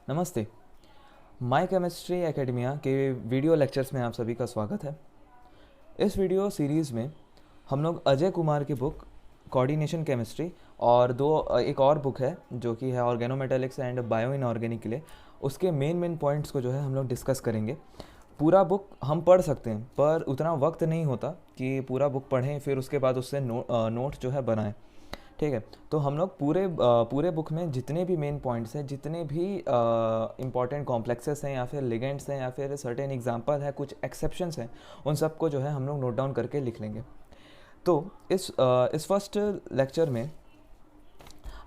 नमस्ते। My chemistry academia के video lectures में आप सभी का स्वागत है। इस वीडियो सीरीज़ में हम लोग अजय कुमार की बुक कोऑर्डिनेशन केमिस्ट्री और एक और बुक है जो कि है ऑर्गेनोमेटेलिक्स एंड बायो इनऑर्गेनिक के लिए, उसके मेन पॉइंट्स को जो है हम लोग डिस्कस करेंगे। पूरा बुक हम पढ़ सकते हैं पर उतना वक्त नहीं होता कि पूरा बुक पढ़ें फिर उसके बाद उससे नोट जो है बनाएं। ठीक है, तो हम लोग पूरे बुक में जितने भी मेन पॉइंट्स हैं, जितने भी इंपॉर्टेंट कॉम्प्लेक्सेस हैं या फिर लिगेंड्स हैं या फिर सर्टेन एग्जांपल है, कुछ एक्सेप्शंस हैं, उन सबको जो है हम लोग नोट डाउन करके लिख लेंगे। तो इस फर्स्ट लेक्चर में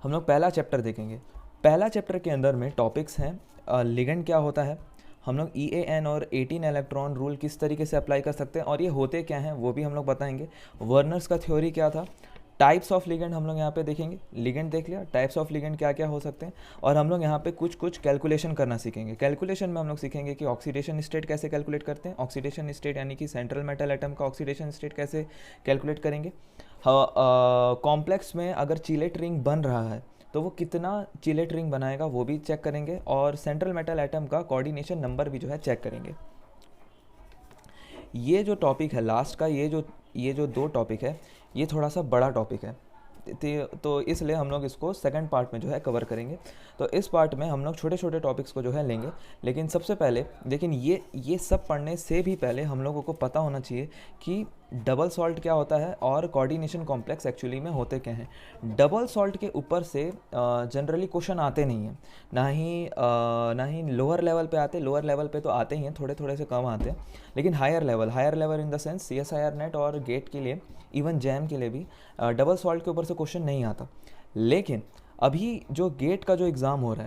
हम लोग पहला चैप्टर देखेंगे। पहला चैप्टर के अंदर में टॉपिक्स हैं लिगेंड क्या होता है, हम लोग EAN और 18 इलेक्ट्रॉन रूल किस तरीके से अप्लाई कर सकते हैं और ये होते क्या हैं वो भी हम लोग बताएंगे। वर्नर्स का थ्योरी क्या था, टाइप्स ऑफ लिगेंड हम लोग यहाँ पे देखेंगे। लिगेंड देख लिया, टाइप्स ऑफ लिगेंड क्या क्या हो सकते हैं, और हम लोग यहाँ पे कुछ कैलकुलेशन करना सीखेंगे। कैलकुलेशन में हम लोग सीखेंगे कि ऑक्सीडेशन स्टेट कैसे कैलकुलेट करते हैं। ऑक्सीडेशन स्टेट यानी कि सेंट्रल मेटल एटम का ऑक्सीडेशन स्टेट कैसे कैलकुलेट करेंगे। कॉम्प्लेक्स में अगर चिलेट रिंग बन रहा है तो वो कितना चिलेट रिंग बनाएगा वो भी चेक करेंगे, और सेंट्रल मेटल एटम का कोऑर्डिनेशन नंबर भी जो है चेक करेंगे। ये जो टॉपिक है लास्ट का, ये जो दो टॉपिक है, ये थोड़ा सा बड़ा टॉपिक है, तो इसलिए हम लोग इसको सेकंड पार्ट में जो है कवर करेंगे। तो इस पार्ट में हम लोग छोटे छोटे टॉपिक्स को जो है लेंगे, लेकिन सबसे पहले लेकिन ये सब पढ़ने से भी पहले हम लोगों को पता होना चाहिए कि डबल सॉल्ट क्या होता है और कोऑर्डिनेशन कॉम्प्लेक्स एक्चुअली में होते क्या हैं। डबल सॉल्ट के ऊपर से जनरली क्वेश्चन आते नहीं हैं, ना ही लोअर लेवल पे आते। लोअर लेवल पे तो आते ही हैं, थोड़े थोड़े से कम आते हैं, लेकिन higher level in the sense CSIR NET और गेट के लिए, इवन जैम के लिए भी डबल सॉल्ट के ऊपर से क्वेश्चन नहीं आता। लेकिन अभी जो गेट का जो एग्ज़ाम हो रहा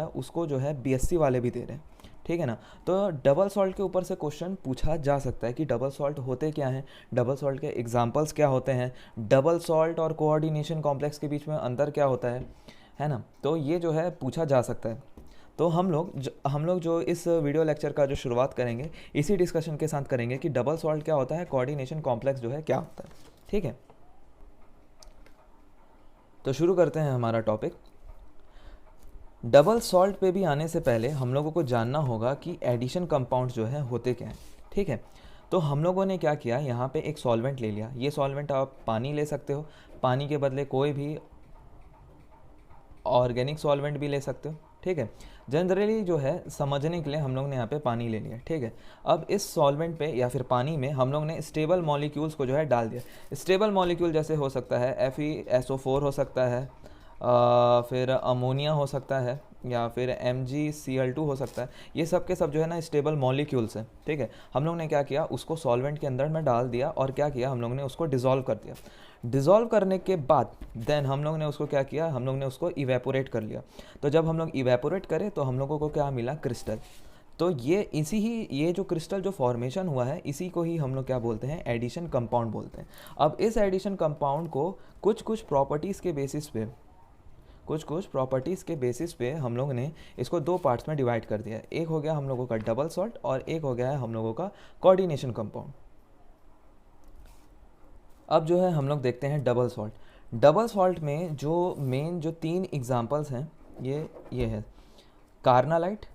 है उसको जो है BSc वाले भी दे रहे हैं, ठीक है ना। तो डबल सॉल्ट के ऊपर से क्वेश्चन पूछा जा सकता है कि डबल सॉल्ट होते क्या हैं, डबल सॉल्ट के एग्जांपल्स क्या होते हैं, डबल सॉल्ट और कोऑर्डिनेशन कॉम्प्लेक्स के बीच में अंतर क्या होता है ना। तो ये जो है पूछा जा सकता है। तो हम लोग जो इस वीडियो लेक्चर का जो शुरुआत करेंगे इसी डिस्कशन के साथ करेंगे कि डबल सॉल्ट क्या होता है, कोऑर्डिनेशन कॉम्प्लेक्स जो है क्या होता है। ठीक है, तो शुरू करते हैं हमारा टॉपिक। डबल सॉल्ट पे भी आने से पहले हम लोगों को जानना होगा कि एडिशन कंपाउंड जो है होते क्या हैं। ठीक है, तो हम लोगों ने क्या किया, यहाँ पे एक सॉल्वेंट ले लिया। ये सॉल्वेंट आप पानी ले सकते हो, पानी के बदले कोई भी ऑर्गेनिक सॉल्वेंट भी ले सकते हो। ठीक है, जनरली जो है समझने के लिए हम लोग ने यहाँ पे पानी ले लिया। ठीक है, अब इस सॉल्वेंट पे या फिर पानी में हम लोग ने स्टेबल मॉलिक्यूल्स को जो है डाल दिया। स्टेबल मॉलिक्यूल जैसे हो सकता है FeSO4 हो सकता है, फिर अमोनिया हो सकता है, या फिर MgCl2 हो सकता है। ये सब के सब जो है ना स्टेबल मॉलिक्यूल्स हैं। ठीक है, हम लोग ने क्या किया, उसको सॉल्वेंट के अंदर में डाल दिया और क्या किया, हम लोग ने उसको डिज़ोल्व कर दिया। डिज़ोल्व करने के बाद देन हम लोग ने उसको क्या किया, हम लोग ने उसको इवेपोरेट कर लिया। तो जब हम लोग इवेपोरेट करें तो हम लोगों को क्या मिला, क्रिस्टल। तो ये जो क्रिस्टल जो फॉर्मेशन हुआ है इसी को ही हम लोग क्या बोलते हैं, एडिशन कंपाउंड बोलते हैं। अब इस एडिशन कंपाउंड को कुछ प्रॉपर्टीज़ के बेसिस पे हम लोग ने इसको दो पार्ट्स में डिवाइड कर दिया है। एक हो गया हम लोगों का डबल सॉल्ट और एक हो गया है हम लोगों का कोऑर्डिनेशन कंपाउंड। अब जो है हम लोग देखते हैं डबल सॉल्ट। डबल सॉल्ट में जो तीन एग्जांपल्स हैं ये है carnallite,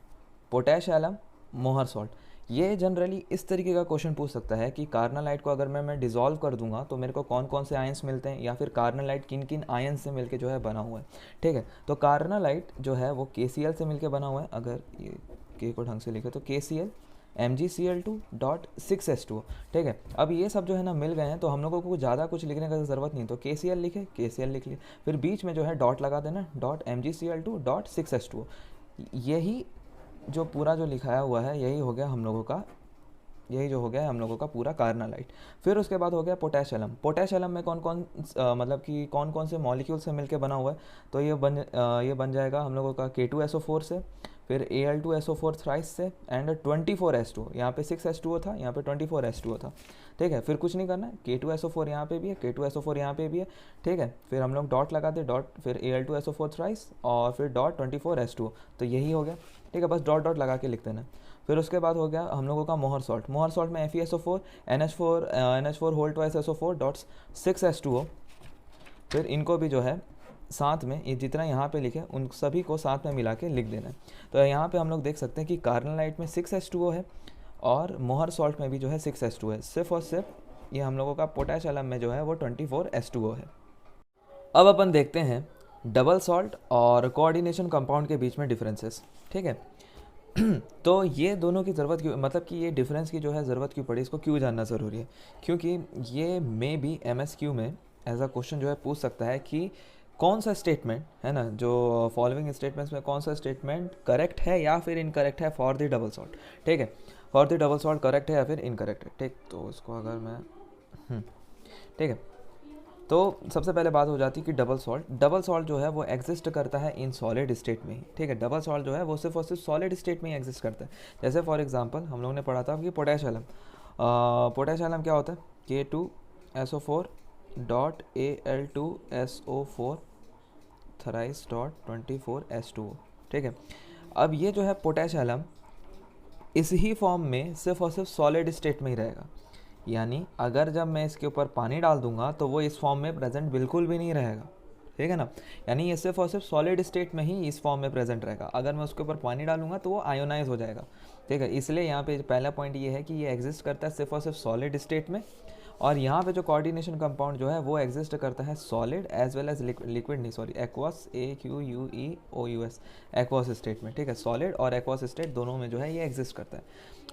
potash alum, Mohr salt. ये जनरली इस तरीके का क्वेश्चन पूछ सकता है कि कार्नालाइट को अगर मैं डिज़ोल्व कर दूंगा तो मेरे को कौन कौन से आयंस मिलते हैं, या फिर कार्नालाइट किन किन आयंस से मिलके जो है बना हुआ है। ठीक है, तो कार्नालाइट जो है वो KCl से मिलके बना हुआ है। अगर ये के को ढंग से लिखे तो KCl MgCl2.6H2O। ठीक है, अब ये सब जो है ना मिल गए हैं तो हम लोगों को ज़्यादा कुछ लिखने का ज़रूरत नहीं, तो KCl लिखे, KCl लिख लिया, फिर बीच में जो है डॉट लगा देना, .MgCl2.6H2O। यही जो पूरा जो लिखाया हुआ है यही हो गया हम लोगों का, यही जो हो गया है हम लोगों का पूरा कार्नालाइट। फिर उसके बाद हो गया पोटैश एलम। पोटैश एलम में मतलब कि कौन कौन से मॉलिक्यूल से मिलके बना हुआ है, तो ये बन जाएगा हम लोगों का K2SO4 से, फिर Al2SO4 थ्राइस से, एंड 24H2O। यहाँ पे 6H2O था, यहाँ पे 24H2O था। ठीक है, फिर कुछ नहीं करना है, K2SO4 यहाँ पे भी है, K2SO4 यहाँ पे भी है। ठीक है, फिर हम लोग डॉट लगा दे, डॉट फिर Al2SO4 थ्राइस और फिर डॉट 24H2O। तो यही हो गया। ठीक है, बस डॉट डॉट लगा के लिख देना। फिर उसके बाद हो गया हम लोगों का मोहर सॉल्ट। मोहर सॉल्ट में FeSO4 NH4 whole twice SO4 dots 6H2O। फिर इनको भी जो है साथ में ये जितना यहाँ पे लिखे उन सभी को साथ में मिला के लिख देना है। तो यहाँ पे हम लोग देख सकते हैं कि कार्बोनाइट में 6H2O है और मोहर सॉल्ट में भी जो है 6H2O है। सिर्फ और सिर्फ ये हम लोगों का पोटैश एलम में जो है वो 24H2O है। अब अपन देखते हैं डबल सॉल्ट और कोऑर्डिनेशन कंपाउंड के बीच में डिफरेंसेस। ठीक है तो ये दोनों की ज़रूरत क्यों, मतलब कि ये डिफरेंस की जो है ज़रूरत क्यों पड़ी, इसको क्यों जानना ज़रूरी है? क्योंकि ये मे बी MSQ में एज अ क्वेश्चन जो है पूछ सकता है कि कौन सा स्टेटमेंट है ना, जो फॉलोइंग स्टेटमेंट्स में कौन सा स्टेटमेंट करेक्ट है या फिर इनकरेक्ट है फॉर द डबल सॉल्ट। ठीक है, for the double salt correct है या फिर इनकरेक्ट है। ठीक, तो इसको अगर मैं ठीक है, तो सबसे पहले बात हो जाती है कि डबल सॉल्ट जो है वो एग्जिस्ट करता है इन सॉलिड स्टेट में ही। ठीक है, डबल सॉल्ट जो है वो सिर्फ और सिर्फ सॉलिड स्टेट में ही एग्जिस्ट करता है। जैसे फॉर एग्जांपल हम लोगों ने पढ़ा था कि पोटैश एलम क्या होता है, K2SO4 dot Al2SO4 थराइस dot 24H2O। ठीक है, अब ये जो है पोटैश एलम इस ही फॉर्म में सिर्फ और सिर्फ सॉलिड स्टेट में ही रहेगा। यानी अगर जब मैं इसके ऊपर पानी डाल दूंगा तो वो इस फॉर्म में प्रेजेंट बिल्कुल भी नहीं रहेगा। ठीक है ना, यानी ये सिर्फ और सिर्फ सॉलिड स्टेट में ही इस फॉर्म में प्रेजेंट रहेगा। अगर मैं उसके ऊपर पानी डालूंगा तो वो आयोनाइज हो जाएगा। ठीक है, इसलिए यहाँ पे पहला पॉइंट ये है कि ये एग्जिस्ट करता है सिर्फ और सिर्फ सॉलिड स्टेट में, और यहाँ पे जो कोऑर्डिनेशन कंपाउंड जो है वो एग्जिस्ट करता है solid as well as liquid नहीं sorry aqueous AQUEOUS aqueous state में। ठीक है, सॉलिड और एक्वस स्टेट दोनों में जो है ये एग्जिस्ट करता है।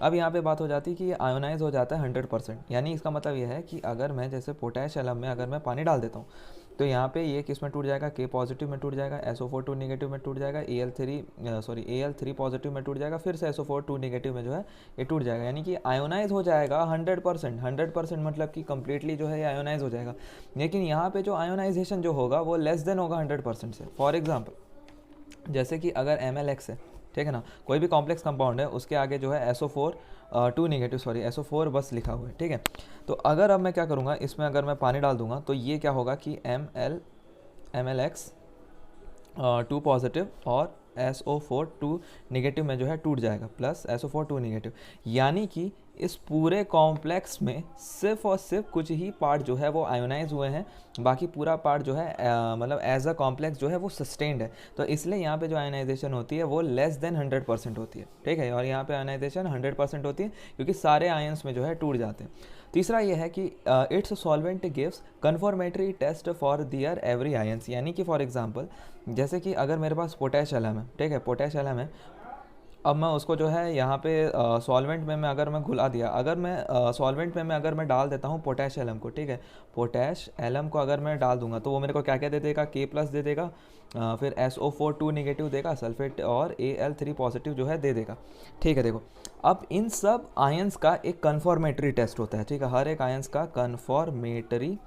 अब यहाँ पे बात हो जाती है कि ये आयोनाइज हो जाता है 100%। यानी इसका मतलब ये है कि अगर मैं जैसे पोटैश एलम में अगर मैं पानी डाल देता हूँ तो यहाँ पे ये किस में टूट जाएगा, K पॉजिटिव में टूट जाएगा, SO4 2 नेगेटिव में टूट जाएगा, Al3 पॉजिटिव में टूट जाएगा, फिर से SO4 2 नेगेटिव में जो है ये टूट जाएगा। यानी कि आयोनाइज हो जाएगा 100%। मतलब कि कंप्लीटली जो है ये आयोनाइज हो जाएगा। लेकिन यहाँ पे जो आयोनाइजेशन जो होगा वो लेस देन होगा 100% से। फॉर एग्जाम्पल जैसे कि अगर MLX है, ठीक है ना, कोई भी कॉम्प्लेक्स कंपाउंड है उसके आगे जो है SO4 2 नेगेटिव SO4 बस लिखा हुआ है। ठीक है, तो अगर अब मैं क्या करूँगा, इसमें अगर मैं पानी डाल दूंगा तो ये क्या होगा कि MLX 2 पॉजिटिव और SO4 2 नेगेटिव में जो है टूट जाएगा, प्लस SO4 2 नेगेटिव। यानी कि इस पूरे कॉम्प्लेक्स में सिर्फ और सिर्फ कुछ ही पार्ट जो है वो आयोनाइज हुए हैं, बाकी पूरा पार्ट जो है मतलब एज अ कॉम्प्लेक्स जो है वो सस्टेन्ड है। तो इसलिए यहाँ पे जो आयोनाइजेशन होती है वो लेस देन 100% होती है। ठीक है, और यहाँ पे आयोनाइजेशन 100% होती है क्योंकि सारे आयंस में जो है टूट जाते हैं। तीसरा ये है कि it's solvent gives confirmatory test for their every ions. यानी कि फॉर एग्जांपल जैसे कि अगर मेरे पास पोटैश एलम है, ठीक है, पोटैश एलम है, अब मैं उसको जो है यहाँ पे सॉल्वेंट में मैं अगर मैं घुला दिया, अगर मैं सॉल्वेंट में मैं अगर मैं डाल देता हूँ पोटैश एलम को, ठीक है, पोटैश एलम को अगर मैं डाल दूंगा तो वो मेरे को क्या क्या दे देगा, K+ दे देगा, फिर SO4 2 नेगेटिव देगा, सल्फेट और Al3 पॉजिटिव जो है दे देगा। ठीक है, देखो अब इन सब आयंस का एक कन्फॉर्मेटरी टेस्ट होता है। ठीक है, हर एक आयंस का कन्फॉर्मेटरी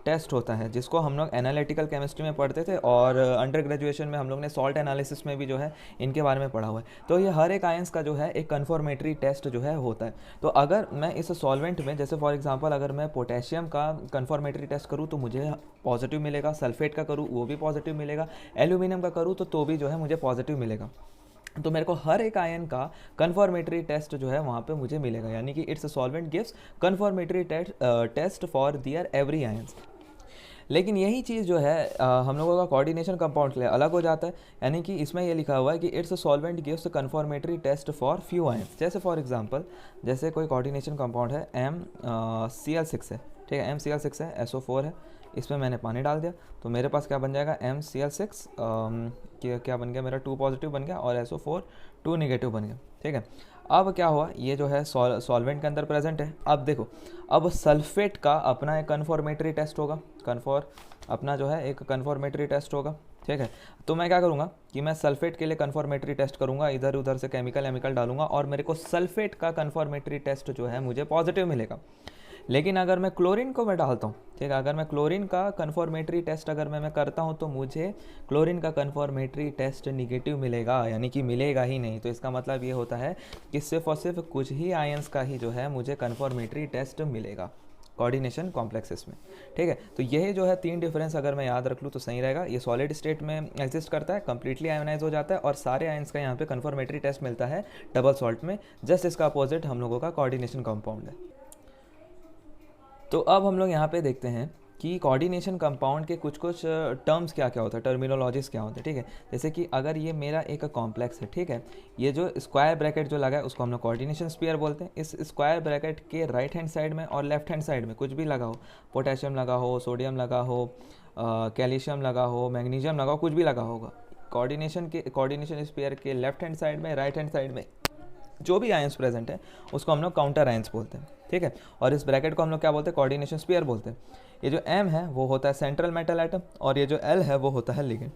टेस्ट होता है जिसको हम लोग एनालिटिकल केमिस्ट्री में पढ़ते थे और अंडर ग्रेजुएशन में हम लोग ने सॉल्ट एनालिसिस में भी जो है इनके बारे में पढ़ा हुआ है। तो ये हर एक आयंस का जो है एक कन्फॉर्मेटरी टेस्ट जो है होता है। तो अगर मैं इस सॉल्वेंट में जैसे फॉर एग्जांपल अगर मैं पोटेशियम का कन्फॉर्मेटरी टेस्ट करूँ तो मुझे पॉजिटिव मिलेगा, सल्फेट का करूँ वो भी पॉजिटिव मिलेगा, एल्यूमिनियम का करूँ तो भी जो है मुझे पॉजिटिव मिलेगा। तो मेरे को हर एक आयन का कन्फॉर्मेटरी टेस्ट जो है वहाँ पे मुझे मिलेगा। यानी कि it's solvent gives confirmatory test for their every ions. लेकिन यही चीज़ जो है हम लोगों का कोऑर्डिनेशन कंपाउंड के लिए अलग हो जाता है। यानी कि इसमें ये लिखा हुआ है कि it's solvent gives confirmatory test for few ions. जैसे फॉर एग्जांपल जैसे कोई कोऑर्डिनेशन कंपाउंड है MCl6 है, ठीक है, MCl6 है, SO4 है, इसमें मैंने पानी डाल दिया तो मेरे पास क्या बन जाएगा, MCl6 क्या बन गया, मेरा 2 पॉजिटिव बन गया और SO4 2 नेगेटिव बन गया। ठीक है, अब क्या हुआ, ये जो है सॉल्वेंट के अंदर प्रेजेंट है। अब देखो, अब सल्फेट का अपना एक कन्फॉर्मेटरी टेस्ट होगा, अपना जो है एक कन्फॉर्मेटरी टेस्ट होगा। ठीक है, तो मैं क्या करूँगा कि मैं सल्फेट के लिए कन्फॉर्मेटरी टेस्ट करूँगा, इधर उधर से केमिकल डालूंगा और मेरे को सल्फेट का कन्फॉर्मेटरी टेस्ट जो है मुझे पॉजिटिव मिलेगा। लेकिन अगर मैं क्लोरीन को मैं डालता हूँ, ठीक है, अगर मैं क्लोरीन का कन्फॉर्मेटरी टेस्ट अगर मैं करता हूँ तो मुझे क्लोरीन का कन्फॉर्मेटरी टेस्ट निगेटिव मिलेगा, यानी कि मिलेगा ही नहीं। तो इसका मतलब ये होता है कि सिर्फ और सिर्फ कुछ ही आयंस का ही जो है मुझे कन्फॉर्मेटरी टेस्ट मिलेगा कोऑर्डिनेशन कॉम्प्लेक्सेस में। ठीक है, तो यही जो है 3 डिफरेंस अगर मैं याद रख लूँ तो सही रहेगा। ये सॉलिड स्टेट में एग्जिस्ट करता है, कंप्लीटली आयोनाइज हो जाता है और सारे आयंस का यहाँ पे कन्फॉर्मेटरी टेस्ट मिलता है डबल सॉल्ट में। जस्ट इसका अपोजिट हम लोगों का कोऑर्डिनेशन कंपाउंड है। तो अब हम लोग यहाँ पे देखते हैं कि कोऑर्डिनेशन कंपाउंड के कुछ कुछ टर्म्स क्या क्या होता है, टर्मिनोलॉजीज क्या होते हैं, ठीक है। जैसे कि अगर ये मेरा एक कॉम्प्लेक्स है, ठीक है, ये जो स्क्वायर ब्रैकेट जो लगा है उसको हम लोग कोऑर्डिनेशन स्फीयर बोलते हैं। इस स्क्वायर ब्रैकेट के राइट हैंड साइड में और लेफ्ट हैंड साइड में कुछ भी लगा हो, पोटेशियम लगा हो, सोडियम लगा हो, कैल्शियम लगा हो, मैग्नीशियम लगा हो, कुछ भी लगा होगा, कोऑर्डिनेशन स्फीयर के लेफ्ट हैंड साइड में, राइट हैंड साइड में जो भी आयंस प्रेजेंट है उसको हम लोग काउंटर आयंस बोलते हैं, ठीक है। और इस ब्रैकेट को हम लोग क्या बोलते हैं, कोऑर्डिनेशन स्फीयर बोलते हैं। ये जो M है वो होता है सेंट्रल मेटल एटम और ये जो L है वो होता है लिगेंड।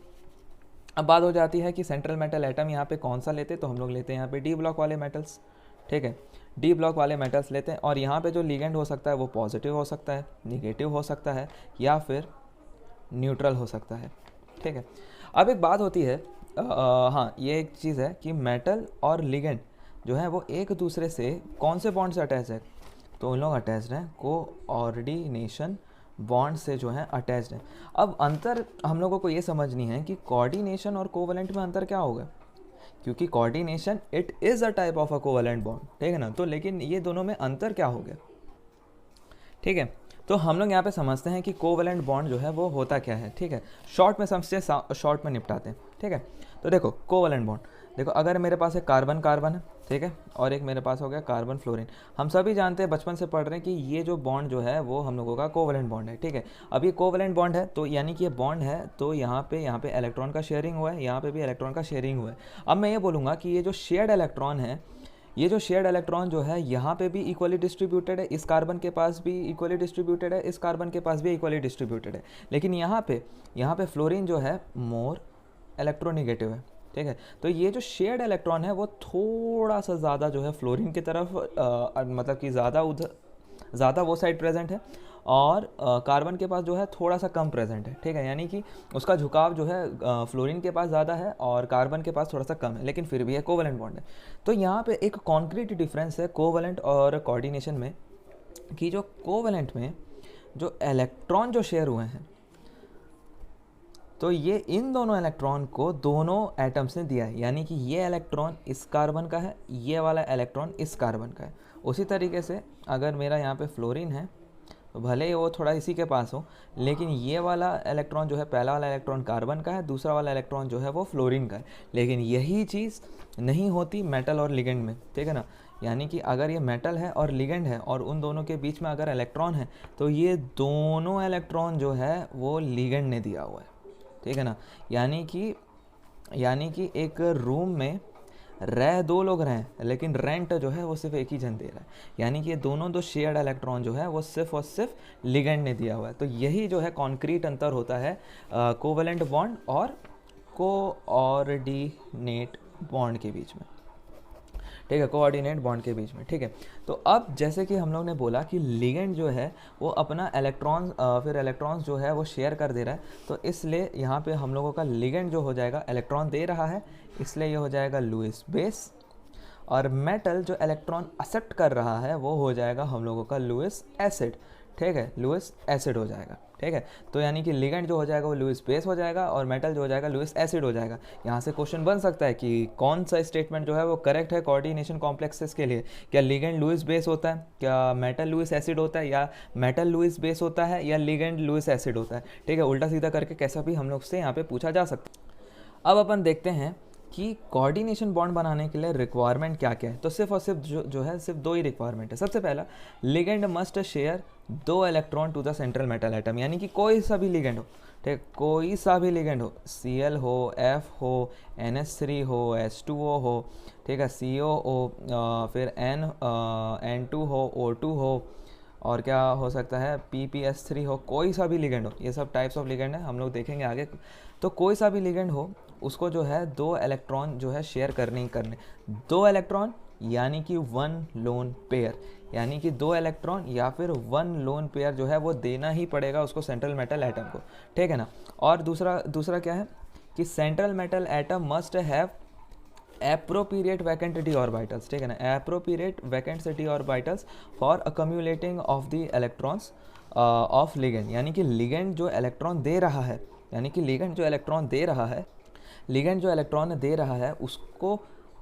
अब बात हो जाती है कि सेंट्रल मेटल एटम यहाँ पे कौन सा लेते हैं, तो हम लोग लेते हैं यहाँ पे डी ब्लॉक वाले मेटल्स, ठीक है, डी ब्लॉक वाले मेटल्स लेते हैं। और यहाँ पे जो लिगेंड हो सकता है वो पॉजिटिव हो सकता है, निगेटिव हो सकता है या फिर न्यूट्रल हो सकता है, ठीक है। अब एक बात होती है, हाँ ये एक चीज़ है कि मेटल और लिगेंड जो है वो एक दूसरे से कौन से बॉन्ड से अटैच है, तो उन लोग अटैच्ड हैं कोऑर्डिनेशन बॉन्ड से जो है अटैच्ड है। अब अंतर हम लोगों को ये समझनी है कि कोऑर्डिनेशन और कोवलेंट में अंतर क्या होगा, क्योंकि coordination it is a type of a covalent bond, ठीक है ना। तो लेकिन ये दोनों में अंतर क्या हो गया, ठीक है। तो हम लोग यहाँ पे समझते हैं कि कोवलेंट बॉन्ड जो है वो होता क्या है, ठीक है। शॉर्ट में समझते, शॉर्ट में निपटाते हैं, ठीक है। तो देखो कोवलेंट बॉन्ड, देखो अगर मेरे पास एक कार्बन कार्बन है, ठीक है, और एक मेरे पास हो गया कार्बन फ्लोरीन। हम सभी जानते हैं, बचपन से पढ़ रहे हैं कि ये जो बॉन्ड जो है वो हम लोगों का कोवलेंट बॉन्ड है, ठीक है। अब ये कोवलेंट बॉन्ड है तो यानी कि ये बॉन्ड है तो यहाँ पे इलेक्ट्रॉन का शेयरिंग हुआ है, यहाँ पे भी इलेक्ट्रॉन का शेयरिंग हुआ है। अब मैं ये बोलूँगा कि ये जो शेयर्ड इलेक्ट्रॉन है, ये जो शेयर्ड इलेक्ट्रॉन जो है यहाँ पे भी इक्वली डिस्ट्रीब्यूटेड है, इस कार्बन के पास भी इक्वली डिस्ट्रीब्यूटेड है, इस कार्बन के पास भी इक्वली डिस्ट्रीब्यूटेड है। लेकिन यहाँ पे फ्लोरीन जो है मोर इलेक्ट्रोनिगेटिव है, ठीक है। तो ये जो शेयर्ड इलेक्ट्रॉन है वो थोड़ा सा ज़्यादा जो है फ्लोरीन की तरफ मतलब कि ज़्यादा वो साइड प्रेजेंट है और कार्बन के पास जो है थोड़ा सा कम प्रेजेंट है, ठीक है। यानी कि उसका झुकाव जो है फ्लोरीन के पास ज़्यादा है और कार्बन के पास थोड़ा सा कम है, लेकिन फिर भी है कोवलेंट बॉन्ड है। तो यहाँ पे एक कॉन्क्रीट डिफरेंस है कोवलेंट और कोऑर्डिनेशन में, कि जो कोवलेंट में जो इलेक्ट्रॉन जो शेयर हुए हैं तो ये इन दोनों इलेक्ट्रॉन को दोनों एटम्स ने दिया है, यानी कि ये इलेक्ट्रॉन इस कार्बन का है, ये वाला इलेक्ट्रॉन इस कार्बन का है। उसी तरीके से अगर मेरा यहाँ पे फ्लोरीन है तो भले ही वो थोड़ा इसी के पास हो, लेकिन ये वाला इलेक्ट्रॉन जो है, पहला वाला इलेक्ट्रॉन कार्बन का है, दूसरा वाला इलेक्ट्रॉन जो है वो फ्लोरीन का है। लेकिन यही चीज़ नहीं होती मेटल और लिगेंड में, ठीक है ना। यानी कि अगर ये मेटल है और लिगेंड है और उन दोनों के बीच में अगर इलेक्ट्रॉन है तो ये दोनों इलेक्ट्रॉन जो है वो लिगेंड ने दिया हुआ है, ठीक है ना। यानी कि एक रूम में रह दो लोग रहें लेकिन रेंट जो है वो सिर्फ एक ही जन दे रहा है, यानी कि ये दोनों दो शेयर्ड इलेक्ट्रॉन जो है वो सिर्फ और सिर्फ लिगेंड ने दिया हुआ है। तो यही जो है कॉन्क्रीट अंतर होता है कोवलेंट बॉन्ड और कोऑर्डिनेट बॉन्ड के बीच में, ठीक है, कोऑर्डिनेट बॉन्ड के बीच में, ठीक है। तो अब जैसे कि हम लोग ने बोला कि लिगेंड जो है वो अपना इलेक्ट्रॉन्स जो है वो शेयर कर दे रहा है, तो इसलिए यहाँ पे हम लोगों का लिगेंड जो हो जाएगा, इलेक्ट्रॉन दे रहा है इसलिए ये हो जाएगा लुईस बेस, और मेटल जो इलेक्ट्रॉन एक्सेप्ट कर रहा है वो हो जाएगा हम लोगों का लुईस एसिड, ठीक है, लुईस एसिड हो जाएगा, ठीक है। तो यानी कि लिगेंड जो हो जाएगा वो लुईस बेस हो जाएगा और मेटल जो हो जाएगा लुईस एसिड हो जाएगा। यहाँ से क्वेश्चन बन सकता है कि कौन सा स्टेटमेंट जो है वो करेक्ट है कोऑर्डिनेशन कॉम्प्लेक्सेस के लिए, क्या लिगेंड लुईस बेस होता है, क्या मेटल लुईस एसिड होता है, या मेटल लुईस बेस होता है, या लिगेंड लुईस एसिड होता है, ठीक है। उल्टा सीधा करके कैसा भी हम लोग से यहाँ पे पूछा जा सकता है। अब अपन देखते हैं कि कोऑर्डिनेशन बॉन्ड बनाने के लिए रिक्वायरमेंट क्या क्या है। तो सिर्फ और सिर्फ जो है सिर्फ दो ही रिक्वायरमेंट है। सबसे पहला, ligand must share 2 electron to the central metal atom, यानी कि कोई सा भी लिगेंड हो, ठीक, कोई सा भी लिगेंड हो, Cl हो, F हो, NH3 हो, H2O हो, ठीक है, CO हो, फिर N2 हो, O2 हो, और क्या हो सकता है PPS3 हो, कोई सा भी लिगेंड हो, ये सब टाइप्स ऑफ लिगेंड है, हम लोग देखेंगे आगे। तो कोई सा भी लिगेंड हो उसको जो है 2 इलेक्ट्रॉन जो है शेयर करने 2 इलेक्ट्रॉन यानी कि 1 लोन पेयर, यानी कि 2 इलेक्ट्रॉन या फिर 1 लोन पेयर जो है वो देना ही पड़ेगा उसको सेंट्रल मेटल एटम को, ठीक है ना। और दूसरा क्या है कि central metal atom must have appropriate vacant d orbitals, ठीक है ना, appropriate vacant d orbitals for accumulating of the electrons of ligand, यानी कि लिगेंड जो इलेक्ट्रॉन दे रहा है, लिगेंड जो इलेक्ट्रॉन दे रहा है उसको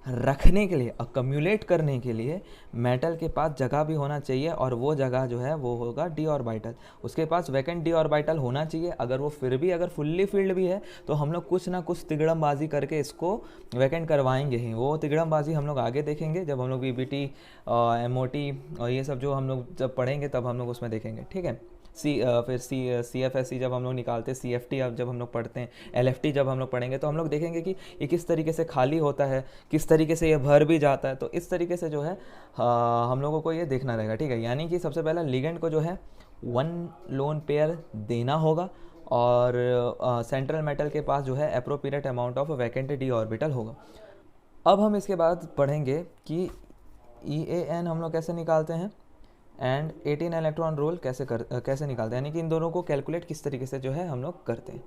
रखने के लिए, अक्यूमुलेट करने के लिए मेटल के पास जगह भी होना चाहिए, और वो जगह जो है वो होगा डी ऑर्बिटल। उसके पास वैकेंट डी ऑर्बिटल होना चाहिए। अगर वो फिर भी अगर फुल्ली फील्ड भी है तो हम लोग कुछ ना कुछ तिगड़मबाजी करके इसको वैकेंट करवाएंगे ही। वो तिगड़मबाजी हम लोग आगे देखेंगे, जब हम लोग वीबीटी, एमओटी और ये सब जो हम लोग जब पढ़ेंगे तब हम लोग उसमें देखेंगे, ठीक है। फिर CFSC जब हम लोग निकालते हैं, CFT अब जब हम लोग पढ़ते हैं, LFT जब हम लोग पढ़ेंगे तो हम लोग देखेंगे कि ये किस तरीके से खाली होता है, किस तरीके से ये भर भी जाता है। तो इस तरीके से जो है हम लोगों को ये देखना रहेगा, ठीक है। यानी कि सबसे पहला लिगेंड को जो है 1 लोन पेयर देना होगा, और सेंट्रल मेटल के पास जो है appropriate amount of vacant D orbital होगा। अब हम इसके बाद पढ़ेंगे कि EAN हम लोग कैसे निकालते हैं एंड 18 इलेक्ट्रॉन रूल कैसे निकालते हैं, यानी कि इन दोनों को कैलकुलेट किस तरीके से जो है हम लोग करते हैं।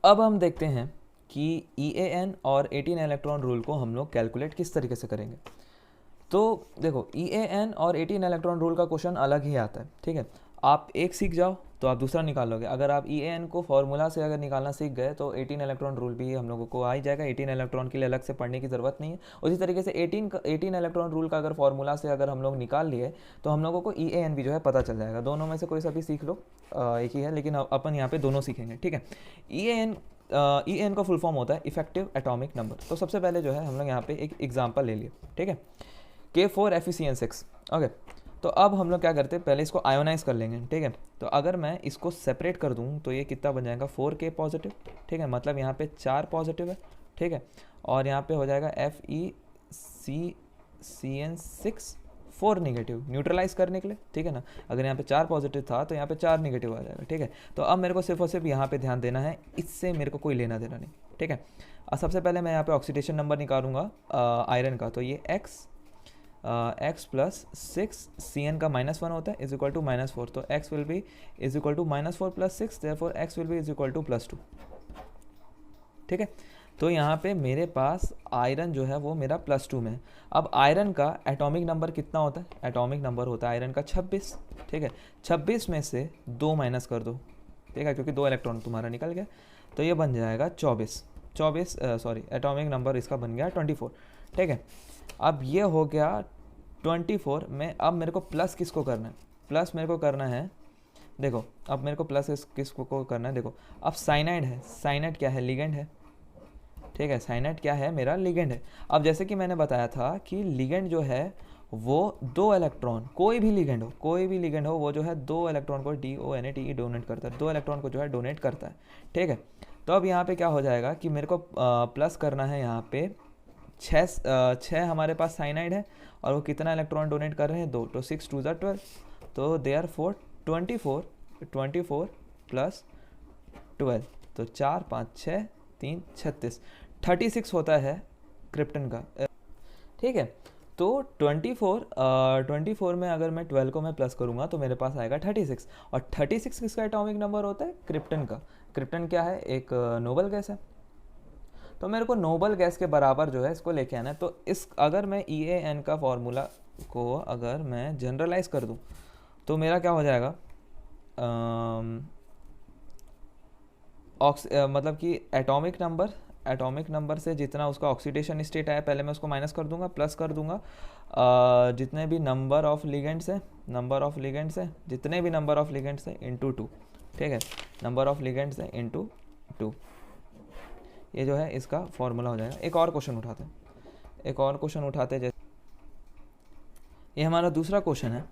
अब हम देखते हैं कि EAN और 18 इलेक्ट्रॉन रूल को हम लोग कैलकुलेट किस तरीके से करेंगे। तो देखो, EAN और 18 इलेक्ट्रॉन रूल का क्वेश्चन अलग ही आता है, ठीक है। आप एक सीख जाओ तो आप दूसरा निकाल लोगे। अगर आप EAN को फॉर्मूला से अगर निकालना सीख गए तो 18 इलेक्ट्रॉन रूल भी हम लोगों को आ ही जाएगा। 18 इलेक्ट्रॉन के लिए अलग से पढ़ने की ज़रूरत नहीं है। उसी तरीके से 18 इलेक्ट्रॉन रूल का अगर फॉर्मूला से अगर हम लोग निकाल लिए तो हम लोगों को EAN भी जो है पता चल जाएगा। दोनों में से कोई सा भी सीख लो, एक ही है, लेकिन अपन यहाँ पे दोनों सीखेंगे, ठीक है। EAN का फुल फॉर्म होता है इफेक्टिव एटॉमिक नंबर। तो सबसे पहले जो है हम लोग यहाँ पे एक एग्जाम्पल ले लिए, ठीक है, K4FeCN6। ओके, तो अब हम लोग क्या करते हैं, पहले इसको आयोनाइज कर लेंगे, ठीक है। तो अगर मैं इसको सेपरेट कर दूँ तो ये कितना बन जाएगा, 4K पॉजिटिव, ठीक है, मतलब यहाँ पे 4 पॉजिटिव है, ठीक है, और यहाँ पे हो जाएगा FeCN6 4 निगेटिव, न्यूट्रलाइज करने के लिए, ठीक है ना। अगर यहाँ पे 4 पॉजिटिव था तो यहाँ पे 4 निगेटिव आ जाएगा, ठीक है। तो अब मेरे को सिर्फ और सिर्फ यहाँ पे ध्यान देना है, इससे मेरे को कोई लेना देना नहीं, ठीक है। सबसे पहले मैं यहाँ पे ऑक्सीडेशन नंबर निकालूंगा आयरन का। तो ये x प्लस 6 CN का -1 होता है इज इक्वल टू -4। तो x will be is equal to -4 plus 6, therefore x will be is equal to +2, ठीक है। तो यहाँ पे मेरे पास आयरन जो है वो मेरा +2 में है। अब आयरन का एटॉमिक नंबर कितना होता है, एटॉमिक नंबर होता है आयरन का 26, ठीक है। 26 में से 2 माइनस कर दो, ठीक है, क्योंकि 2 इलेक्ट्रॉन तुम्हारा निकल गया, तो ये बन जाएगा 24, एटॉमिक नंबर इसका बन गया 24, ठीक है। अब ये हो गया 24 में। अब मेरे को प्लस किसको करना है, प्लस मेरे को करना है, देखो अब मेरे को प्लस किसको करना है, देखो अब साइनाइड है, साइनाइड क्या है, लिगेंड है, ठीक है, साइनाइड क्या है, मेरा लिगेंड है। अब जैसे कि मैंने बताया था कि लिगेंड जो है वो 2 इलेक्ट्रॉन, कोई भी लिगेंड हो वो जो है 2 इलेक्ट्रॉन को DONATE डोनेट करता है, 2 इलेक्ट्रॉन को जो है डोनेट करता है, ठीक है। तो अब यहाँ पे क्या हो जाएगा कि मेरे को प्लस करना है, यहाँ पे 6 हमारे पास साइनाइड है और वो कितना इलेक्ट्रॉन डोनेट कर रहे हैं, 2, तो 6 2 12, तो देयरफॉर 24 प्लस 12, तो 4 5 6 3 36 होता है क्रिप्टन का, ठीक है। तो 24 में अगर मैं 12 को मैं प्लस करूँगा तो मेरे पास आएगा 36, और 36 किसका एटॉमिक नंबर होता है, क्रिप्टन का। क्रिप्टन क्या है, एक नोबल गैस है। तो मेरे को नोबल गैस के बराबर जो है इसको लेके आना है। तो अगर मैं EAN का फॉर्मूला को अगर मैं जनरलाइज कर दूं तो मेरा क्या हो जाएगा, मतलब कि एटॉमिक नंबर से जितना उसका ऑक्सीडेशन स्टेट आया पहले मैं उसको माइनस कर दूंगा, प्लस कर दूंगा जितने भी नंबर ऑफ लिगेंड्स है, जितने भी नंबर ऑफ लिगेंड्स है इंटू 2, ठीक है, नंबर ऑफ लिगेंड्स है इंटू 2, ये जो है इसका फॉर्मूला हो जाएगा। एक और क्वेश्चन उठाते हैं, जैसे ये हमारा दूसरा क्वेश्चन है,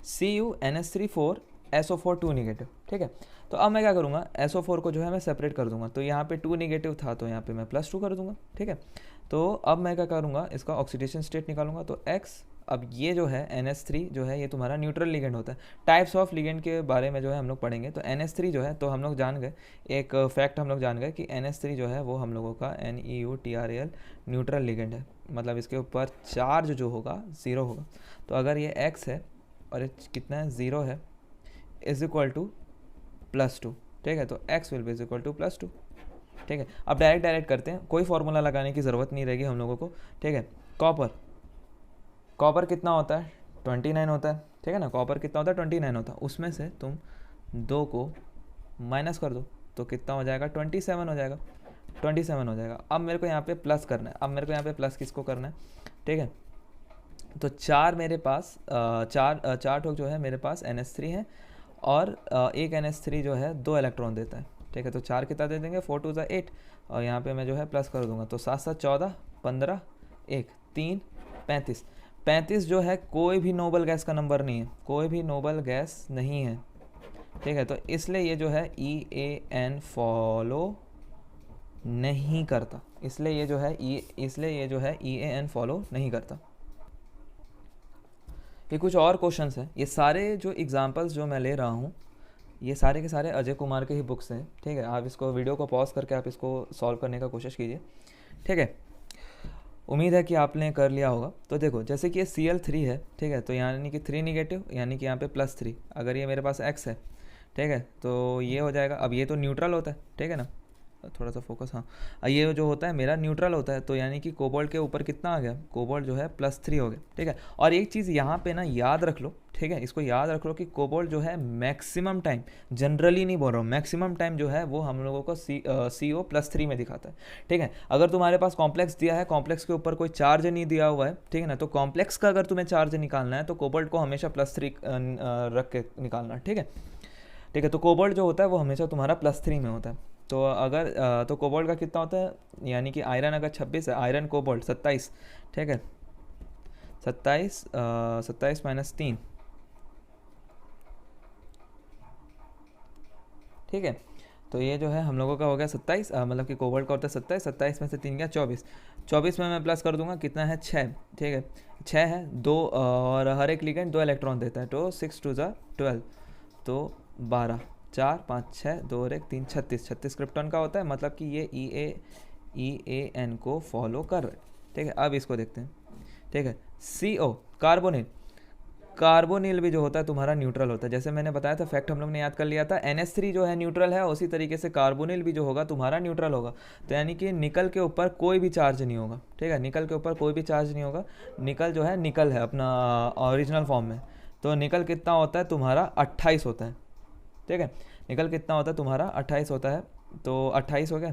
CuNH3 SO4 2 निगेटिव, ठीक है। तो अब मैं क्या करूँगा, SO4 को जो है मैं सेपरेट कर दूंगा। तो यहाँ पे 2 निगेटिव था तो यहाँ पे मैं +2 कर दूंगा, ठीक है। तो अब मैं क्या करूँगा, इसका ऑक्सीडेशन स्टेट निकालूंगा। तो X, अब ये जो है NH3 जो है ये तुम्हारा न्यूट्रल लिगेंड होता है। टाइप्स ऑफ लिगेंड के बारे में जो है हम लोग पढ़ेंगे। तो NH3 जो है, तो हम लोग जान गए एक फैक्ट, हम लोग जान गए कि NH3 जो है वो हम लोगों का NEUTRAL न्यूट्रल लिगेंड है, मतलब इसके ऊपर चार्ज जो होगा 0 होगा। तो अगर ये X है और ये कितना है, 0 है, इज इक्वल टू +2, ठीक है। तो X will be is equal to +2, ठीक है। अब डायरेक्ट करते हैं, कोई फॉर्मूला लगाने की ज़रूरत नहीं रहेगी हम लोगों को, ठीक है। कॉपर कितना होता है, 29 होता है, ठीक है ना। कॉपर कितना होता है, 29 होता है। उसमें से तुम 2 को माइनस कर दो तो कितना हो जाएगा, 27 हो जाएगा। 27 हो जाएगा। अब मेरे को यहाँ पे प्लस करना है, अब मेरे को यहाँ पे प्लस किसको करना है, ठीक है। तो 4 मेरे पास चार ठोक जो है मेरे पास NH3 है, और एक NH3 जो है 2 इलेक्ट्रॉन देता है, ठीक है। तो 4 कितना दे देंगे, 4 2 8, और यहाँ पे मैं जो है प्लस कर दूंगा, तो 7 7 14 15 1 3 35। 35 जो है कोई भी नोबल गैस का नंबर नहीं है, कोई भी नोबल गैस नहीं है, ठीक है। तो इसलिए ये जो है EAN फॉलो नहीं करता, इसलिए ये जो है EAN फॉलो नहीं करता। ये कुछ और क्वेश्चंस हैं, ये सारे जो एग्जांपल्स जो मैं ले रहा हूँ ये सारे के सारे अजय कुमार के ही बुक्स हैं, ठीक है। आप इसको वीडियो को पॉज करके आप इसको सॉल्व करने का कोशिश कीजिए, ठीक है। उम्मीद है कि आपने कर लिया होगा। तो देखो जैसे कि ये Cl3 है, ठीक है, तो यानी कि 3 निगेटिव, यानी कि यहाँ पे +3, अगर ये मेरे पास X है, ठीक है, तो ये हो जाएगा। अब ये तो न्यूट्रल होता है, ठीक है ना, थोड़ा सा फोकस, हाँ, ये जो होता है मेरा न्यूट्रल होता है, तो यानी कि कोबाल्ट के ऊपर कितना आ गया, कोबाल्ट जो है +3 हो गया, ठीक है। और एक चीज़ यहाँ पे ना याद रख लो, ठीक है, इसको याद रख लो कि कोबाल्ट जो है मैक्सिमम टाइम, जनरली नहीं बोल रहा हूँ, मैक्सिमम टाइम जो है वो हम लोगों को CO+3 में दिखाता है, ठीक है। अगर तुम्हारे पास कॉम्प्लेक्स दिया है, कॉम्प्लेक्स के ऊपर कोई चार्ज नहीं दिया हुआ है, ठीक है ना, तो कॉम्प्लेक्स का अगर तुम्हें चार्ज निकालना है तो कोबाल्ट को हमेशा +3 रख के निकालना, ठीक है, ठीक है। तो कोबाल्ट जो होता है वो हमेशा तुम्हारा +3 में होता है। तो अगर तो कोबाल्ट का कितना होता है, यानी कि आयरन अगर 26 है, आयरन कोबाल्ट 27, ठीक है, 27 -3, ठीक है। तो ये जो है हम लोगों का हो गया 27, मतलब कि कोबाल्ट का होता है 27, 27 में से 3 गया 24, 24 में मैं प्लस कर दूंगा, कितना है 6, ठीक है, 6 है 2, और हर एक लिगेंड 2 इलेक्ट्रॉन देता है, तो 6 2 12, तो 12 4 5 6 2 और 1 3 36 क्रिप्टॉन का होता है, मतलब कि ये EAN को फॉलो कर रहे हैं, ठीक है। अब इसको देखते हैं, ठीक है। CO कार्बोनिल भी जो होता है तुम्हारा न्यूट्रल होता है, जैसे मैंने बताया था, फैक्ट हम लोग ने याद कर लिया था, NH3 जो है न्यूट्रल है, उसी तरीके से कार्बोनिल भी जो होगा तुम्हारा न्यूट्रल होगा। तो यानी कि निकल के ऊपर कोई भी चार्ज नहीं होगा, ठीक है, निकल के ऊपर कोई भी चार्ज नहीं होगा। निकल जो है निकल है अपना ओरिजिनल फॉर्म में, तो निकल कितना होता है तुम्हारा 28 होता है, ठीक है। निकल कितना होता है तुम्हारा 28 होता है, तो 28 हो गया,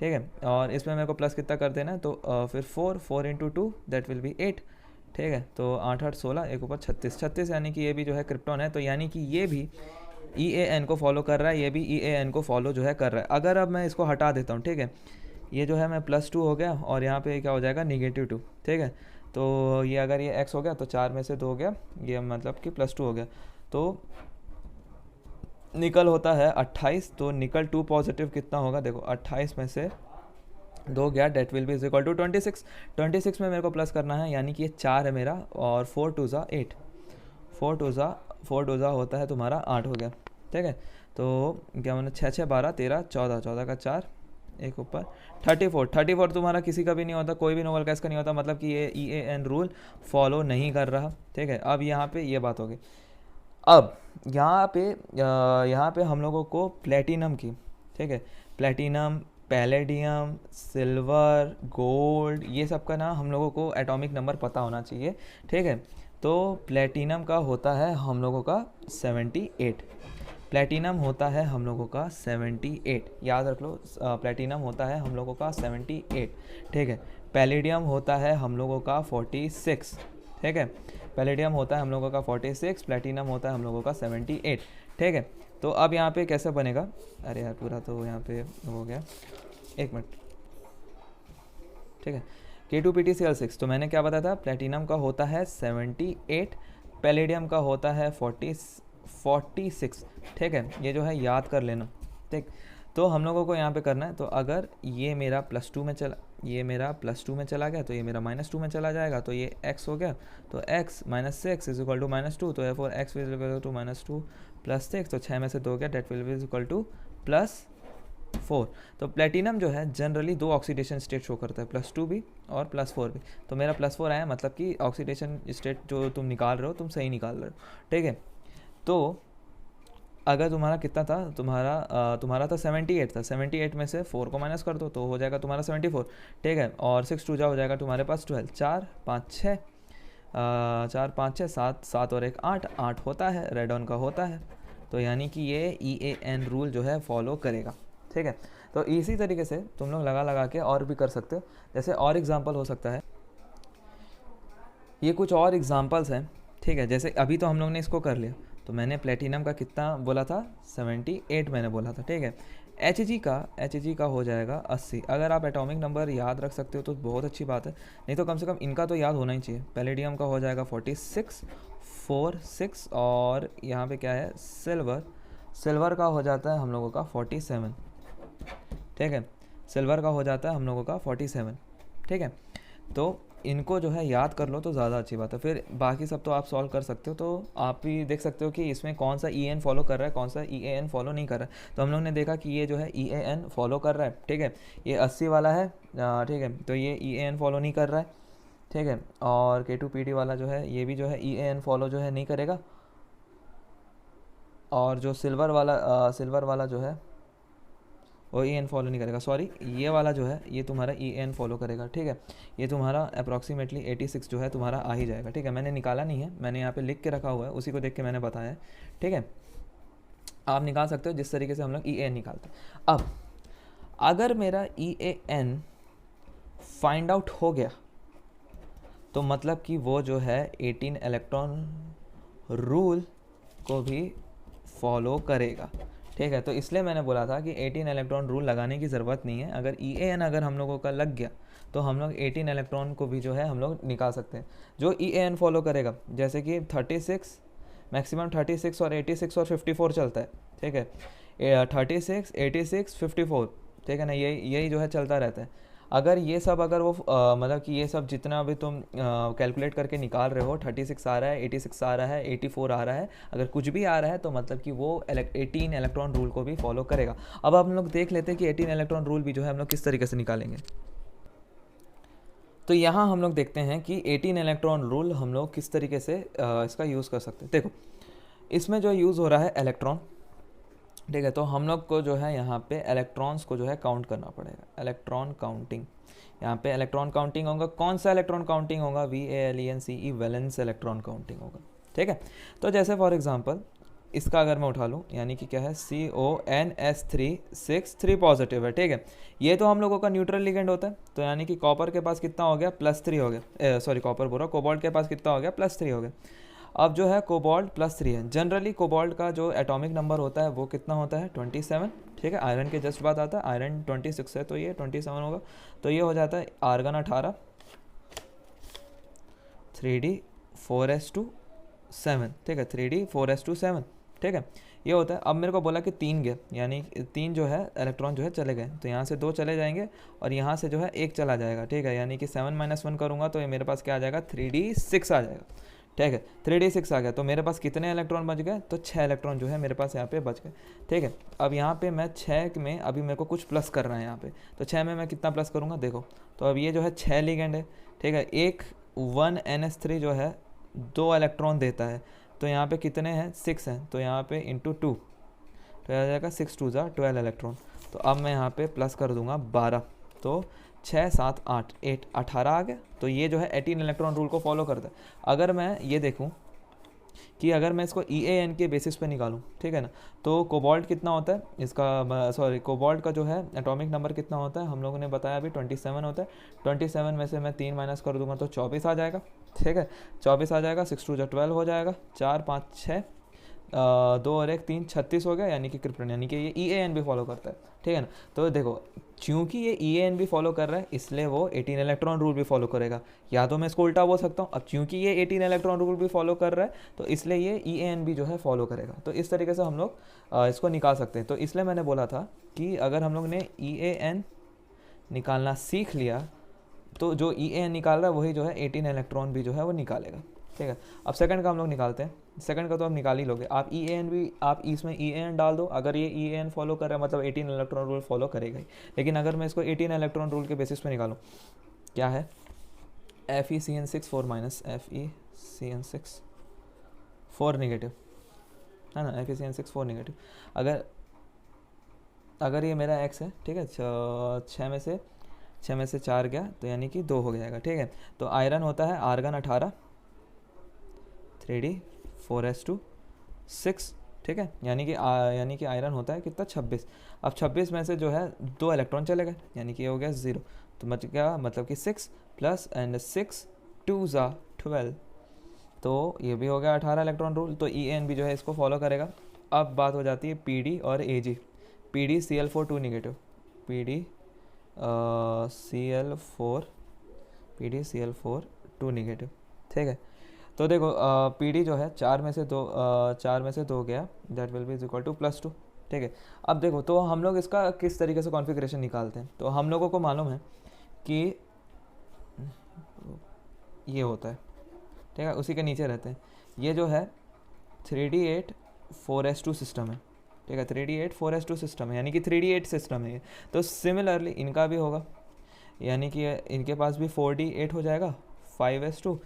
ठीक है। और इसमें मेरे को प्लस कितना कर देना है, तो फिर 4 इंटू 2 दैट विल बी 8, ठीक है। तो 8 8 16, एक ऊपर 36, यानी कि ये भी जो है क्रिप्टॉन है, तो यानी कि ये भी EAN को फॉलो कर रहा है, ये भी EAN को फॉलो जो है कर रहा है। अगर अब मैं इसको हटा देता हूँ, ठीक है, ये जो है मैं +2 हो गया, और यहाँ पे क्या हो जाएगा -2, ठीक है। तो ये अगर ये X हो गया तो 4 में से 2 हो गया, ये मतलब कि +2 हो गया। तो निकल होता है 28, तो निकल 2 पॉजिटिव कितना होगा, देखो 28 में से 2 गया, that will be is equal to 26। 26 में मेरे को प्लस करना है, यानी कि ये 4 है मेरा, और 4 2 8, 4 2 होता है तुम्हारा 8 हो गया, ठीक है। तो क्या मैंने 6 6 12 13 14, 14 का 4, एक ऊपर 34 तुम्हारा किसी का भी नहीं होता, कोई भी नोबल गैस का नहीं होता, मतलब कि ये EAN रूल फॉलो नहीं कर रहा, ठीक है। अब यहाँ पे ये बात होगी। अब यहाँ पे हम लोगों को प्लेटिनम की, ठीक है, प्लेटिनम, पैलेडियम, सिल्वर, गोल्ड, ये सब का ना हम लोगों को एटॉमिक नंबर पता होना चाहिए, ठीक है। तो प्लेटिनम का होता है हम लोगों का 78, प्लेटिनम होता है हम लोगों का 78, याद रख लो, प्लेटिनम होता है हम लोगों का 78, ठीक है। पैलेडियम होता है हम लोगों का 46, ठीक है, पैलेडियम होता है हम लोगों का 46, प्लेटिनम होता है हम लोगों का 78, ठीक है। तो अब यहाँ पे कैसे बनेगा, अरे यार पूरा तो यहाँ पे हो गया, एक मिनट, ठीक है। K2PtCl6, तो मैंने क्या बताया था, प्लेटिनम का होता है 78, पैलेडियम का होता है 46, ठीक है। ये जो है याद कर लेना, ठीक। तो हम लोगों को यहाँ पे करना है, तो अगर ये मेरा +2 में चला, ये मेरा +2 में चला गया, तो ये मेरा -2 में चला जाएगा, तो ये x हो गया, तो x -6 इज इक्वल टू -2, तो therefore x is equal to -2 + 6, तो 6 में से 2 गया, that will be is equal to +4। तो प्लेटिनम जो है जनरली 2 ऑक्सीडेशन स्टेट शो करता है, +2 भी और +4 भी, तो मेरा +4 आया, मतलब कि ऑक्सीडेशन स्टेट जो तुम निकाल रहे हो तुम सही निकाल रहे हो, ठीक है। तो अगर तुम्हारा कितना था, तुम्हारा था 78 था, 78 में से 4 को माइनस कर दो, तो हो जाएगा तुम्हारा 74, ठीक है। और 6 2 हो जाएगा तुम्हारे पास 12, 4 5 6 4 5 6 7 7 और 1 8, 8 होता है, रेडॉन का होता है, तो यानी कि ये EAN रूल जो है फॉलो करेगा, ठीक है। तो इसी तरीके से तुम लोग लगा लगा के और भी कर सकते हो। जैसे और एग्जांपल हो सकता है, ये कुछ और एग्जांपल्स हैं, ठीक है। जैसे अभी तो हम लोग ने इसको कर लिया, तो मैंने प्लेटिनम का कितना बोला था, 78 मैंने बोला था, ठीक है। Hg का हो जाएगा 80। अगर आप एटॉमिक नंबर याद रख सकते हो तो बहुत अच्छी बात है, नहीं तो कम से कम इनका तो याद होना ही चाहिए। पैलेडियम का हो जाएगा 46, और यहाँ पे क्या है, सिल्वर का हो जाता है हम लोगों का 47, ठीक है। सिल्वर का हो जाता है हम लोगों का 47, ठीक है। तो इनको जो है याद कर लो तो ज़्यादा अच्छी बात है। फिर बाकी सब तो आप सॉल्व कर सकते हो, तो आप भी देख सकते हो कि इसमें कौन सा EAN फॉलो कर रहा है, कौन सा EAN फॉलो नहीं कर रहा है। तो हम लोग ने देखा कि ये जो है EAN फॉलो कर रहा है, ठीक है। ये 80 वाला है, ठीक है, तो ये EAN फॉलो नहीं कर रहा है, ठीक है। और K2PD वाला जो है ये भी जो है EAN फॉलो जो है नहीं करेगा। और जो सिल्वर वाला जो है वो EAN फॉलो नहीं करेगा, सॉरी, ये वाला जो है ये तुम्हारा EAN फॉलो करेगा, ठीक है। ये तुम्हारा अप्रॉक्सीमेटली 86 जो है तुम्हारा आ ही जाएगा, ठीक है। मैंने निकाला नहीं है, मैंने यहाँ पे लिख के रखा हुआ है, उसी को देख के मैंने बताया है, ठीक है। आप निकाल सकते हो जिस तरीके से हम लोग EAN निकालते हैं। अब अगर मेरा EAN फाइंड आउट हो गया तो मतलब कि वो जो है 18 इलेक्ट्रॉन रूल को भी फॉलो करेगा, ठीक है। तो इसलिए मैंने बोला था कि 18 इलेक्ट्रॉन रूल लगाने की ज़रूरत नहीं है। अगर EAN अगर हम लोगों का लग गया तो हम लोग 18 इलेक्ट्रॉन को भी जो है हम लोग निकाल सकते हैं, जो EAN फॉलो करेगा। जैसे कि 36 मैक्सिमम 36 और 86 और 54 चलता है, ठीक है। 36, 86, 54, ठीक है ना, यही जो है चलता रहता है। अगर ये सब अगर वो मतलब कि ये सब जितना भी तुम कैलकुलेट करके निकाल रहे हो, 36 आ रहा है, 86 आ रहा है, 84 आ रहा है, अगर कुछ भी आ रहा है तो मतलब कि वो 18 इलेक्ट्रॉन रूल को भी फॉलो करेगा। अब हम लोग देख लेते हैं कि 18 इलेक्ट्रॉन रूल भी जो है हम लोग किस तरीके से निकालेंगे। तो यहाँ हम लोग देखते हैं कि 18 इलेक्ट्रॉन रूल हम लोग किस तरीके से इसका यूज़ कर सकते हैं। देखो इसमें जो यूज़ हो रहा है इलेक्ट्रॉन, ठीक है। तो हम लोग को जो है यहाँ पे इलेक्ट्रॉन्स को जो है काउंट करना पड़ेगा, इलेक्ट्रॉन काउंटिंग। यहाँ पे इलेक्ट्रॉन काउंटिंग होगा, कौन सा इलेक्ट्रॉन काउंटिंग होगा, VALENCE, वैलेंस इलेक्ट्रॉन काउंटिंग होगा, ठीक है। तो जैसे फॉर एग्जांपल इसका अगर मैं उठा लूँ, यानी कि क्या है, CONS3 पॉजिटिव है, ठीक है। ये तो हम लोगों का न्यूट्रल लिगेंड होता है, तो यानी कि कॉपर के पास कितना हो गया, +3 हो गया, सॉरी कॉपर बोल रहा हूँ, कोबाल्ट के पास कितना हो गया, +3 हो गया। अब जो है कोबाल्ट +3 है। जनरली कोबाल्ट का जो एटॉमिक नंबर होता है वो कितना होता है, 27, ठीक है। आयरन के जस्ट बाद आता है, आयरन 26 है तो ये 27 होगा। तो ये हो जाता है आर्गन 18, 3D4s2 7, ठीक है, 3D4s2 7, ठीक है, ये होता है। अब मेरे को बोला कि 3 गए, यानी 3 जो है इलेक्ट्रॉन जो है चले गए, तो यहाँ से 2 चले जाएंगे और यहाँ से जो है 1 चला जाएगा, ठीक है। यानी कि 7 - 1 करूँगा तो ये मेरे पास क्या आ जाएगा, 3D6 आ जाएगा, ठीक है। 3D6 आ गया तो मेरे पास कितने इलेक्ट्रॉन बच गए, तो 6 इलेक्ट्रॉन जो है मेरे पास यहाँ पे बच गए, ठीक है। अब यहाँ पे मैं 6 में अभी मेरे को कुछ प्लस करना है यहाँ पे, तो 6 में मैं कितना प्लस करूँगा, देखो। तो अब ये जो है 6 लिगेंड है, ठीक है। एक 1NS3 जो है 2 इलेक्ट्रॉन देता है, तो यहाँ पे कितने हैं, 6 हैं, तो यहाँ पे × 2 तो आ जाएगा 6 × 2 = 12 इलेक्ट्रॉन। तो अब मैं यहाँ पे प्लस कर दूंगा 12, तो 6 7 8 18 आ गया। तो ये जो है 18 इलेक्ट्रॉन रूल को फॉलो करता है। अगर मैं ये देखूं कि अगर मैं इसको EAN के बेसिस पे निकालूं, ठीक है ना, तो कोबाल्ट कितना होता है इसका, सॉरी कोबाल्ट का जो है एटॉमिक नंबर कितना होता है, हम लोगों ने बताया अभी 27 होता है। 27 में से मैं 3 माइनस कर दूंगा तो 24 आ जाएगा, ठीक है। 24 आ जाएगा, 6 × 2 = 12 हो जाएगा, 4 5 6 2 और 1 3 36 हो गया, यानी कि क्रिप्टन, यानी कि ये EAN भी फॉलो करता है, ठीक है ना। तो देखो क्योंकि ये EAN भी फॉलो कर रहा है इसलिए वो 18 इलेक्ट्रॉन रूल भी फॉलो करेगा, या तो मैं इसको उल्टा बोल सकता हूँ। अब क्योंकि ये 18 इलेक्ट्रॉन रूल भी फॉलो कर रहा है तो इसलिए ये EAN भी जो है फॉलो करेगा। तो इस तरीके से हम लोग इसको निकाल सकते हैं। तो इसलिए मैंने बोला था कि अगर हम लोग ने EAN निकालना सीख लिया तो जो EAN निकाल रहा है वही जो है 18 इलेक्ट्रॉन भी जो है वो निकालेगा, ठीक है। अब सेकंड का हम लोग निकालते हैं। सेकंड का तो आप निकाल ही लोगे, आप EAN भी, आप इसमें EAN डाल दो। अगर ये EAN फॉलो कर रहा है मतलब 18 इलेक्ट्रॉन रूल फॉलो करेगा ही। लेकिन अगर मैं इसको 18 इलेक्ट्रॉन रूल के बेसिस पे निकालूं, क्या है, FeCN6 4 - FeCN6 4 नेगेटिव है ना, FeCN6 4 नेगेटिव। अगर ये मेरा X है, ठीक है, 6 में से 4 गया तो यानी कि 2 हो जाएगा, ठीक है। तो आयरन होता है आर्गन 18, 3D4s2 6, ठीक है, यानी कि आयरन होता है कितना 26। अब 26 में से जो है 2 इलेक्ट्रॉन चले गए, यानी कि ये हो गया 0, तो बच गया मतलब कि 6 प्लस एंड 6 2 ज़ा 12, तो ये भी हो गया 18 इलेक्ट्रॉन रूल। तो EN भी जो है इसको फॉलो करेगा। अब बात हो जाती है PD और AG। PD Cl4 2 negative, PD Cl4 2 negative, ठीक है। तो देखो PD जो है 4 में से 2 गया, that will be is equal to +2, ठीक है। अब देखो तो हम लोग इसका किस तरीके से कॉन्फ़िगरेशन निकालते हैं, तो हम लोगों को मालूम है कि ये होता है, ठीक है, उसी के नीचे रहते हैं। ये जो है 3D8 4s2 सिस्टम है, ठीक है, 3D8 4s2 सिस्टम है, यानी कि 3D8 सिस्टम है ये। तो सिमिलरली इनका भी होगा, यानी कि इनके पास भी 4D8 हो जाएगा 5s2,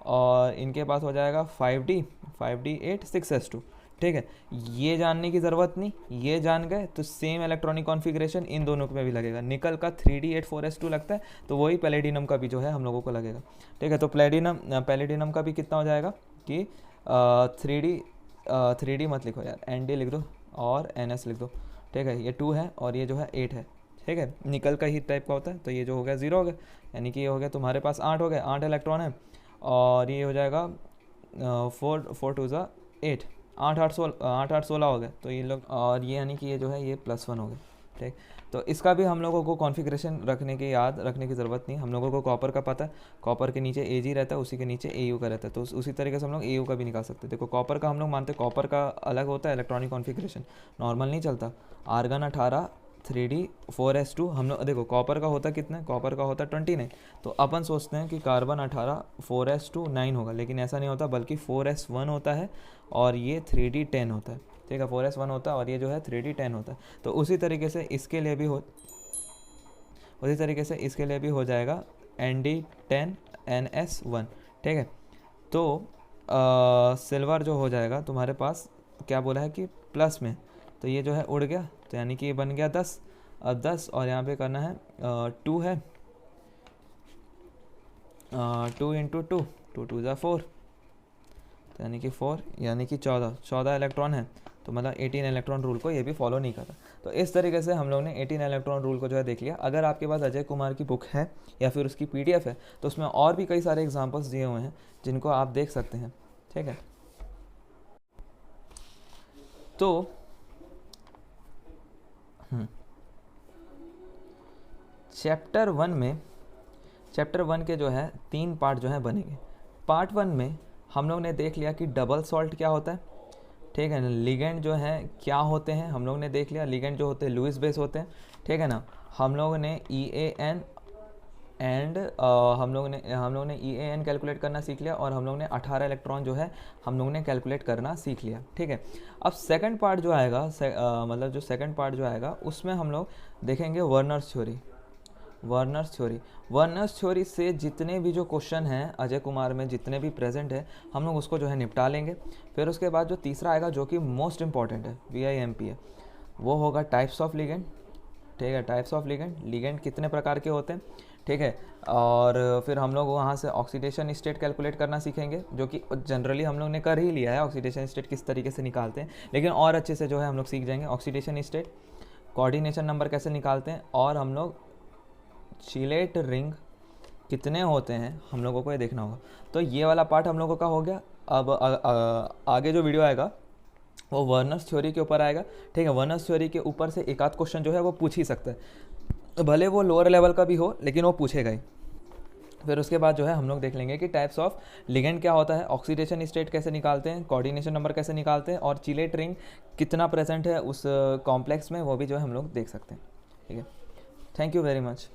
और इनके पास हो जाएगा 5D8 6s2, ठीक है। ये जानने की ज़रूरत नहीं, ये जान गए तो सेम इलेक्ट्रॉनिक कॉन्फ़िगरेशन इन दोनों में भी लगेगा। निकल का 3D8 4s2 लगता है, तो वही पैलेडिनम का भी जो है हम लोगों को लगेगा, ठीक है। तो पैलेडिनम का भी कितना हो जाएगा कि 3D मत लिखो यार, ND लिख दो और NS लिख दो, ठीक है। ये 2 है और ये जो है 8 है, ठीक है। निकल का ही टाइप का होता है, तो ये जो हो गया 0 हो गया, यानी कि ये हो गया तुम्हारे पास 8 हो गए, 8 इलेक्ट्रॉन है, और ये हो जाएगा 4 2 ज़ा 8, 8 8 16 हो गए, तो ये लोग, और ये यानी कि ये जो है ये +1 हो गए, ठीक। तो इसका भी हम लोगों को कॉन्फ़िगरेशन याद रखने की ज़रूरत नहीं। हम लोगों को कॉपर का पता है, कॉपर के नीचे AG रहता है, उसी के नीचे AU का रहता है, तो उसी तरीके से हम लोग AU का भी निकाल सकते हैं। देखो कॉपर का हम लोग मानते हैं, कॉपर का अलग होता है इलेक्ट्रॉनिक कॉन्फ़िगरेशन, नॉर्मल नहीं चलता। आर्गन 18 3D 4s2, हम लोग देखो कॉपर का होता कितना है, कॉपर का होता 29, तो अपन सोचते हैं कि कार्बन 18 4s2 9 होगा, लेकिन ऐसा नहीं होता, बल्कि 4s1 होता है और ये 3D 10 होता है, ठीक है। 4s1 होता है और ये जो है 3D 10 होता है। तो उसी तरीके से इसके लिए भी हो जाएगा ND 10 NS1, ठीक है। तो सिल्वर जो हो जाएगा तुम्हारे पास, क्या बोला है कि प्लस में, तो ये जो है उड़ गया, तो यानी कि ये बन गया 10। अब 10 और यहाँ पे करना है 2 है, 2 × 2 2 2 ज़ा 4, तो यानी कि 4, यानी कि 14 इलेक्ट्रॉन है, तो मतलब 18 इलेक्ट्रॉन रूल को ये भी फॉलो नहीं करता। तो इस तरीके से हम लोग ने 18 इलेक्ट्रॉन रूल को जो है देख लिया। अगर आपके पास अजय कुमार की बुक है या फिर उसकी PDF है, तो उसमें और भी कई सारे एग्जाम्पल्स दिए हुए हैं जिनको आप देख सकते हैं, ठीक है। तो चैप्टर 1 के जो है 3 पार्ट जो है बनेंगे। पार्ट 1 में हम लोग ने देख लिया कि डबल सॉल्ट क्या होता है, ठीक है ना। लिगेंड जो है क्या होते हैं हम लोग ने देख लिया, लिगेंड जो होते हैं लुईस बेस होते हैं, ठीक है ना। हम लोग ने EAN एंड हम लोग ने EAN कैलकुलेट करना सीख लिया, और हम लोग ने 18 इलेक्ट्रॉन जो है हम लोग ने कैलकुलेट करना सीख लिया, ठीक है। अब सेकंड पार्ट जो आएगा, मतलब जो सेकंड पार्ट जो आएगा उसमें हम लोग देखेंगे वर्नर्स थ्योरी से जितने भी जो क्वेश्चन हैं अजय कुमार में, जितने भी प्रेजेंट है, हम लोग उसको जो है निपटा लेंगे। फिर उसके बाद जो तीसरा आएगा जो कि मोस्ट इंपॉर्टेंट है, VIMP है, वो होगा टाइप्स ऑफ लिगेंड, ठीक है। टाइप्स ऑफ लिगेंड कितने प्रकार के होते हैं, ठीक है। और फिर हम लोग वहाँ से ऑक्सीडेशन स्टेट कैलकुलेट करना सीखेंगे, जो कि जनरली हम लोग ने कर ही लिया है, ऑक्सीडेशन स्टेट किस तरीके से निकालते हैं, लेकिन और अच्छे से जो है हम लोग सीख जाएंगे ऑक्सीडेशन स्टेट, कोऑर्डिनेशन नंबर कैसे निकालते हैं, और हम लोग चिलेट रिंग कितने होते हैं हम लोगों को ये देखना होगा। तो ये वाला पार्ट हम लोगों का हो गया। अब आगे जो वीडियो आएगा वो वर्नर्स थ्योरी के ऊपर आएगा, ठीक है। वर्नर्स थ्योरी के ऊपर से एक आध क्वेश्चन जो है वो पूछ ही सकता है, भले वो लोअर लेवल का भी हो, लेकिन वो पूछेगा ही। फिर उसके बाद जो है हम लोग देख लेंगे कि टाइप्स ऑफ लिगेंड क्या होता है, ऑक्सीडेशन स्टेट कैसे निकालते हैं, कोऑर्डिनेशन नंबर कैसे निकालते हैं, और चिलेट रिंग कितना प्रेजेंट है उस कॉम्प्लेक्स में, वो भी जो है हम लोग देख सकते हैं, ठीक है। Thank you very much.